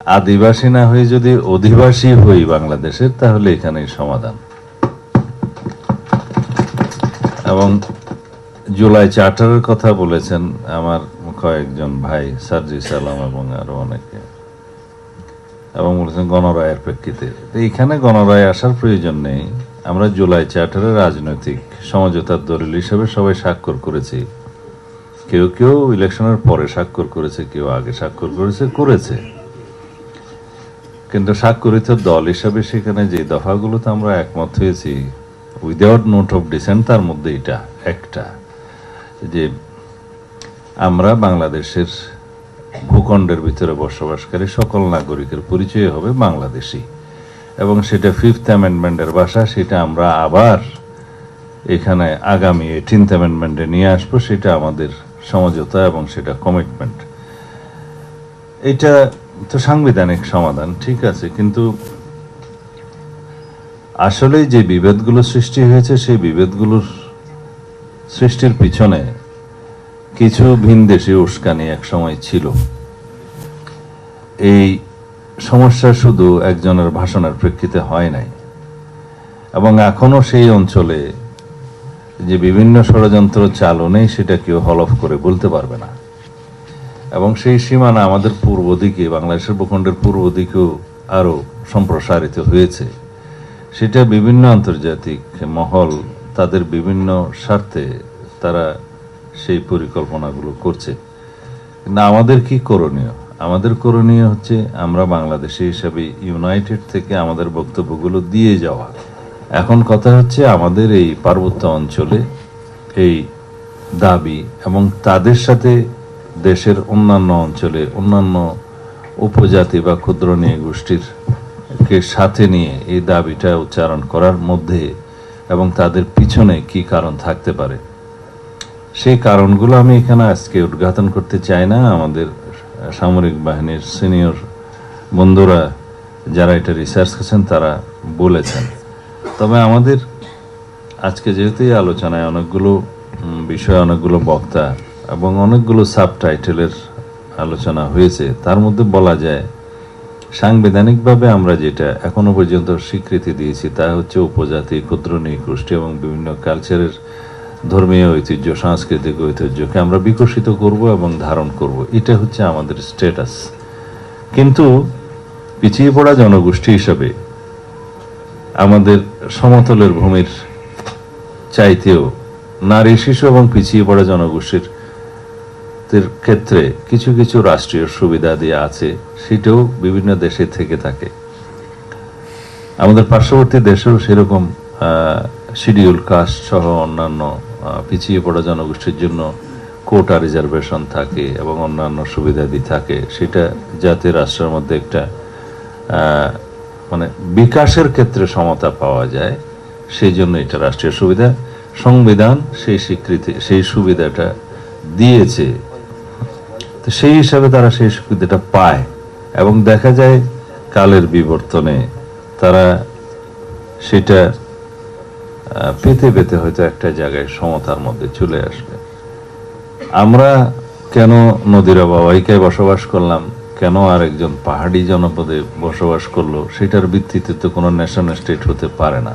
আদিবাসী না হয়ে যদি অধিবাসী হই বাংলাদেশের, তাহলে এখানেই সমাধান। এবং জুলাই চার্টারের কথা বলেছেন আমার কয়েকজন ভাই, সার্জিস আলম এবং আরো অনেকে, এবং বলেছেন গণরায়ের প্রেক্ষিতে। এইখানে গণরায় আসার প্রয়োজন নেই। আমরা জুলাই চার্টারের রাজনৈতিক সমঝোতার দলিল হিসেবে সবাই স্বাক্ষর করেছি। কেউ কেউ ইলেকশনের পরে স্বাক্ষর করেছে, কেউ আগে স্বাক্ষর করেছে। কিন্তু স্বাক্ষরিত দল হিসাবে সেখানে যে দফাগুলোতে আমরা একমত হয়েছি উইদাউট নোট অফ ডিসেন্ট, তার মধ্যে এটা একটা, যে আমরা বাংলাদেশের ভূখণ্ডের ভিতরে বসবাসকারী সকল নাগরিকের পরিচয় হবে বাংলাদেশি, এবং সেটা 5th অ্যামেন্ডমেন্টের ভাষা, সেটা আমরা আবার এখানে আগামী 18th অ্যামেন্ডমেন্টে নিয়ে আসবো। সেটা আমাদের সমঝোতা এবং সেটা কমিটমেন্ট। এটা তো সাংবিধানিক সমাধান, ঠিক আছে, কিন্তু আসলে যে বিভেদগুলো সৃষ্টি হয়েছে সেই বিভেদগুলোর সৃষ্টির পিছনে কিছু ভিনদেশী উস্কানি এক সময় ছিল। এই সমস্যা শুধু একজনের ভাষণের প্রেক্ষিতে হয় নাই, এবং এখনো সেই অঞ্চলে যে বিভিন্ন ষড়যন্ত্র চালু নেই সেটা কেউ হলফ করে বলতে পারবে না। এবং সেই সীমানা আমাদের পূর্ব দিকে, বাংলাদেশের ভূখণ্ডের পূর্ব দিকেও আরো সম্প্রসারিত হয়েছে। সেটা বিভিন্ন আন্তর্জাতিক মহল তাদের বিভিন্ন স্বার্থে তারা সেই পরিকল্পনাগুলো করছে। কিন্তু আমাদের কি করণীয়? আমাদের করণীয় হচ্ছে আমরা বাংলাদেশি হিসাবে ইউনাইটেড থেকে আমাদের বক্তব্যগুলো দিয়ে যাওয়া। এখন কথা হচ্ছে আমাদের এই পার্বত্য অঞ্চলে এই দাবি এবং তাদের সাথে দেশের অন্যান্য অঞ্চলে অন্যান্য উপজাতি বা ক্ষুদ্র নৃগোষ্ঠীর কে সাথে নিয়ে এই দাবিটা উচ্চারণ করার মধ্যে এবং তাদের পিছনে কি কারণ থাকতে পারে, সেই কারণগুলো আমি এখানে আজকে উদ্ঘাটন করতে চাই না। আমাদের সামরিক বাহিনীর সিনিয়র বন্ধুরা যারা এটা রিসার্চ করেছেন তারা বলেছেন। তবে আমাদের আজকে যেহেতু এই আলোচনায় অনেকগুলো বিষয়, অনেকগুলো বক্তা এবং অনেকগুলো সাবটাইটেলের আলোচনা হয়েছে, তার মধ্যে বলা যায় সাংবিধানিকভাবে আমরা যেটা এখনো পর্যন্ত স্বীকৃতি দিয়েছি তা হচ্ছে উপজাতি, ক্ষুদ্র নৃগোষ্ঠী এবং বিভিন্ন কালচারের ধর্মীয় ঐতিহ্য, সাংস্কৃতিক ঐতিহ্যকে আমরা বিকশিত করব এবং ধারণ করব। এটা হচ্ছে আমাদের স্ট্যাটাস। কিন্তু পিছিয়ে পড়া জনগোষ্ঠী হিসাবে আমাদের সমতলের ভূমির চাইতেও নারী, শিশু এবং পিছিয়ে পড়া জনগোষ্ঠীর ক্ষেত্রে কিছু কিছু রাষ্ট্রীয় সুবিধা দিয়ে আছে, সেটাও বিভিন্ন দেশে থেকে থাকে। আমাদের পার্শ্ববর্তী দেশেও সেরকম শিডিউল কাস্ট সহ অন্যান্য পিছিয়ে পড়া জনগোষ্ঠীর জন্য কোটা রিজার্ভেশন থাকে এবং অন্যান্য সুবিধাদি থাকে। সেটা জাতীয় রাষ্ট্রের মধ্যে একটা মানে বিকাশের ক্ষেত্রে সমতা পাওয়া যায়, সেই জন্য এটা রাষ্ট্রীয় সুবিধা। সংবিধান সেই স্বীকৃতি, সেই সুবিধাটা দিয়েছে, তো সেই হিসাবে তারা সেই সুবিধাটা পায় এবং দেখা যায় কালের বিবর্তনে তারা সেটা পেতে পেতে হয়তো একটা জায়গায় সমতার মধ্যে চলে আসবে। আমরা কেন নদীর অববাহিকায় বসবাস করলাম, কেন আর একজন পাহাড়ি জনপদে বসবাস করলো, সেটার ভিত্তিতে তো কোনো ন্যাশন স্টেট হতে পারে না।